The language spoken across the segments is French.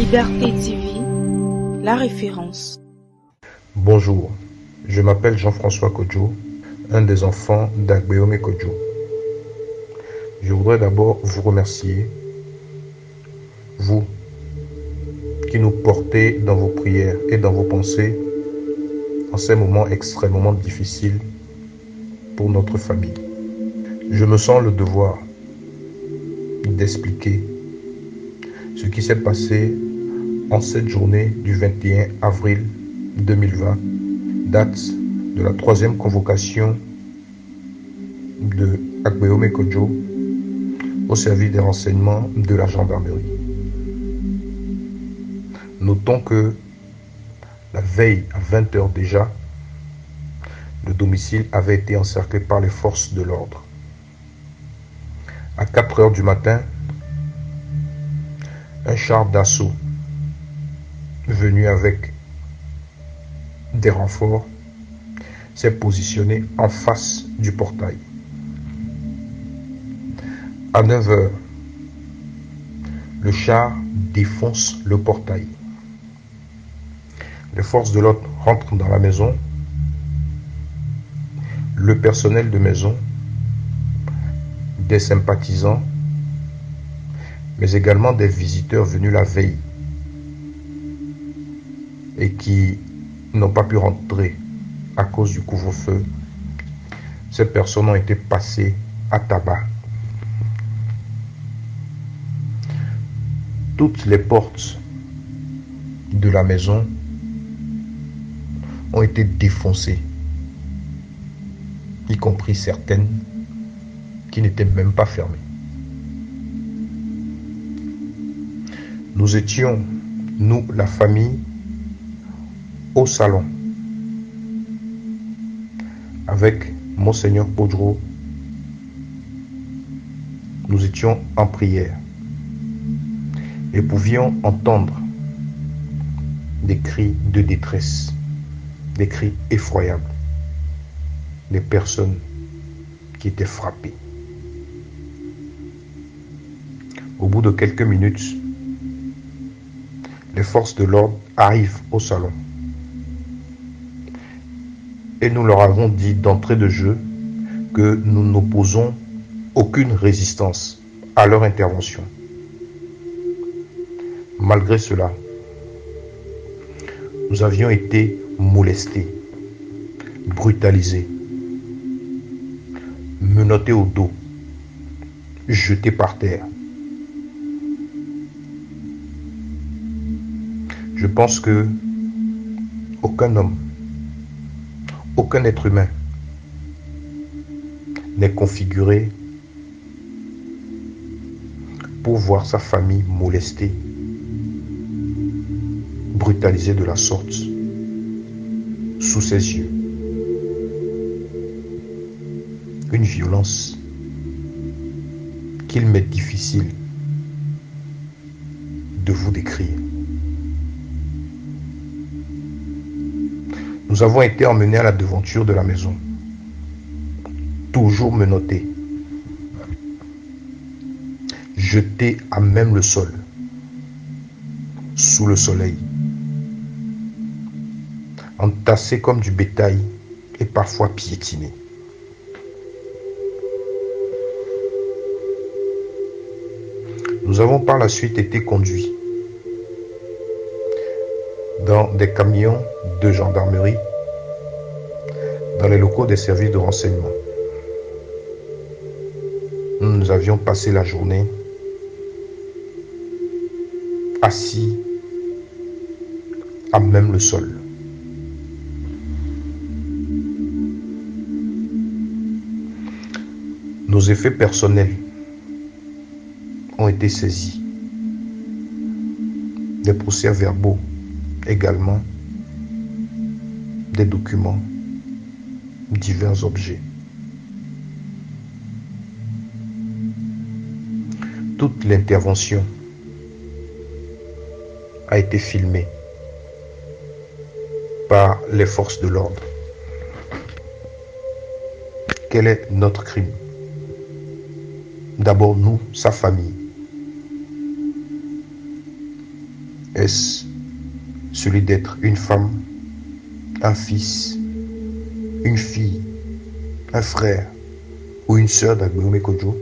Liberté TV, la référence. Bonjour, je m'appelle Jean-François Kodjo, un des enfants d'Agbeome Kodjo. Je voudrais d'abord vous remercier, vous qui nous portez dans vos prières et dans vos pensées en ces moments extrêmement difficiles pour notre famille. Je me sens le devoir d'expliquer ce qui s'est passé en cette journée du 21 avril 2020, date de la 3e convocation de Agbeome Kodjo au service des renseignements de la gendarmerie. Notons que la veille à 20 h déjà, le domicile avait été encerclé par les forces de l'ordre. À 4 h du matin, un char d'assaut venu avec des renforts s'est positionné en face du portail. À 9 h, le char défonce le portail. Les forces de l'ordre rentrent dans la maison. Le personnel de maison, des sympathisants, mais également des visiteurs venus la veille et qui n'ont pas pu rentrer à cause du couvre-feu. Ces personnes ont été passées à tabac. Toutes les portes de la maison ont été défoncées, y compris certaines qui n'étaient même pas fermées. Nous étions, nous, la famille, au salon avec Monseigneur Podro. Nous étions en prière et pouvions entendre des cris de détresse, des cris effroyables, des personnes qui étaient frappées. Au bout de quelques minutes, les forces de l'ordre arrivent au salon. Et nous leur avons dit d'entrée de jeu que nous n'opposons aucune résistance à leur intervention. Malgré cela, nous avions été molestés, brutalisés, menottés au dos, jetés par terre. Je pense que aucun homme, aucun être humain n'est configuré pour voir sa famille molestée, brutalisée de la sorte, sous ses yeux. Une violence qu'il m'est difficile de vous décrire. Nous avons été emmenés à la devanture de la maison, toujours menottés, jetés à même le sol, sous le soleil, entassés comme du bétail et parfois piétinés. Nous avons par la suite été conduits dans des camions de gendarmerie, dans les locaux des services de renseignement. Nous avions passé la journée assis à même le sol. Nos effets personnels ont été saisis. Des procès-verbaux également, des documents, divers objets. Toute l'intervention a été filmée par les forces de l'ordre. Quel est notre crime? D'abord nous, sa famille. Est-ce celui d'être une femme, un fils, une fille, un frère ou une sœur d'Agbeome Kodjo?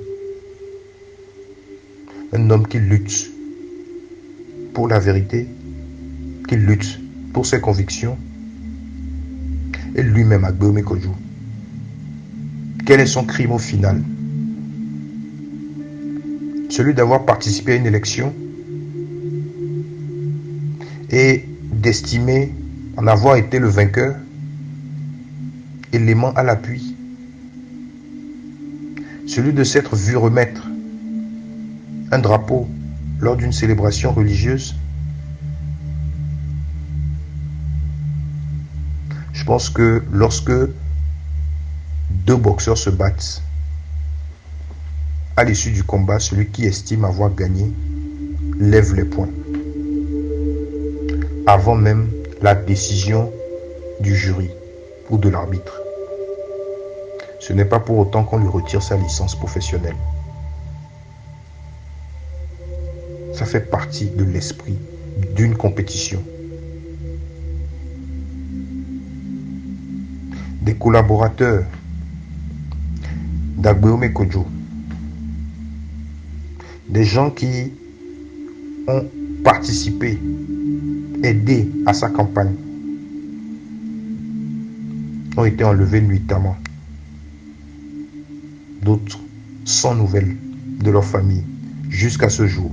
Un homme qui lutte pour la vérité, qui lutte pour ses convictions, et lui-même Agbeome Kodjo. Quel est son crime au final? Celui d'avoir participé à une élection et d'estimer en avoir été le vainqueur, élément à l'appui. Celui de s'être vu remettre un drapeau lors d'une célébration religieuse. Je pense que lorsque deux boxeurs se battent, à l'issue du combat, celui qui estime avoir gagné lève les poings, avant même la décision du jury ou de l'arbitre. Ce n'est pas pour autant qu'on lui retire sa licence professionnelle. Ça fait partie de l'esprit d'une compétition. Des collaborateurs d'Agbeome Kodjo, des gens qui ont participé, aidé à sa campagne, ont été enlevés nuitamment. D'autres sans nouvelles de leur famille jusqu'à ce jour.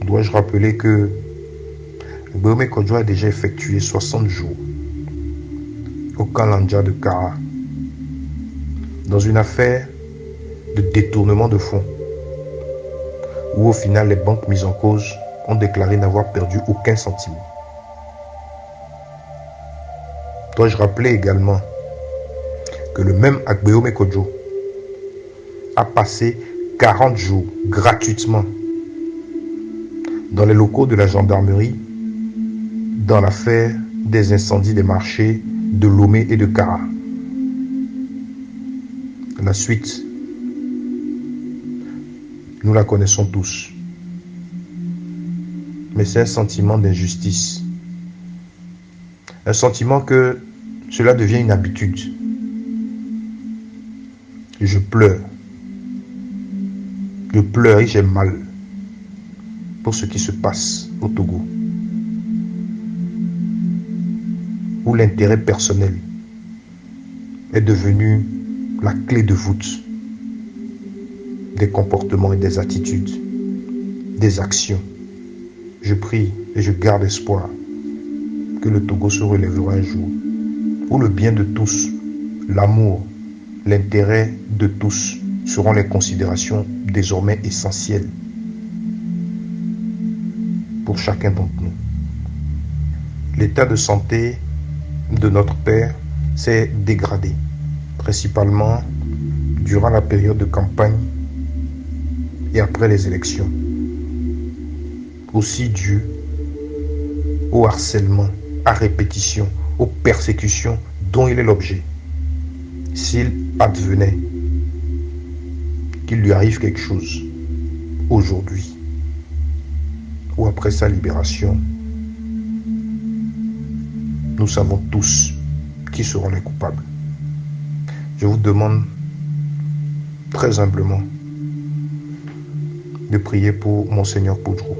Dois-je rappeler que Agbeome Kodjo a déjà effectué 60 jours au Kalanja de Kara dans une affaire de détournement de fonds où au final les banques mises en cause ont déclaré n'avoir perdu aucun centime. Dois-je rappeler également que le même Agbeome Kodjo a passé 40 jours gratuitement dans les locaux de la gendarmerie dans l'affaire des incendies des marchés de Lomé et de Kara. La suite, nous la connaissons tous. Mais c'est un sentiment d'injustice. Un sentiment que cela devient une habitude. Je pleure. Je pleure et j'ai mal pour ce qui se passe au Togo, où l'intérêt personnel est devenu la clé de voûte des comportements et des attitudes, des actions. Je prie et je garde espoir que le Togo se relèvera un jour, où le bien de tous, l'amour, l'intérêt de tous seront les considérations désormais essentielles pour chacun d'entre nous. L'état de santé de notre père s'est dégradé, principalement durant la période de campagne et après les élections, aussi dû au harcèlement à répétition, aux persécutions dont il est l'objet. S'il advenait qu'il lui arrive quelque chose aujourd'hui ou après sa libération, nous savons tous qui seront les coupables. Je vous demande très humblement de prier pour Monseigneur Poudrou,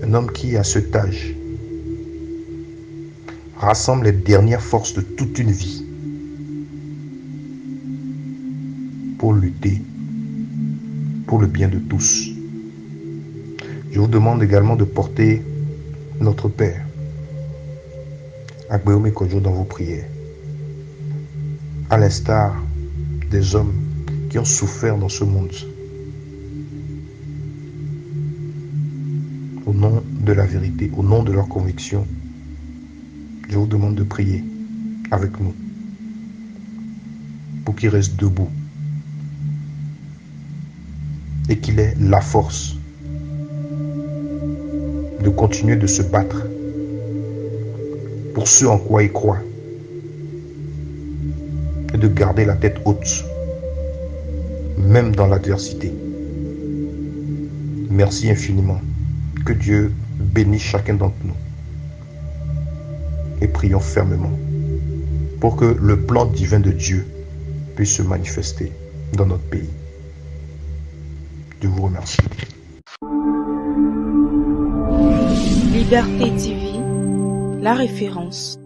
un homme qui, à cet âge, rassemble les dernières forces de toute une vie pour lutter pour le bien de tous. Je vous demande également de porter notre Père, Agbeome Kodjo, dans vos prières, à l'instar des hommes qui ont souffert dans ce monde. Au nom de la vérité, au nom de leurs convictions, je vous demande de prier avec nous pour qu'il reste debout et qu'il ait la force de continuer de se battre pour ce en quoi il croit et de garder la tête haute, même dans l'adversité. Merci infiniment. Que Dieu bénisse chacun d'entre nous. Et prions fermement pour que le plan divin de Dieu puisse se manifester dans notre pays. Je vous remercie. Liberté TV, la référence.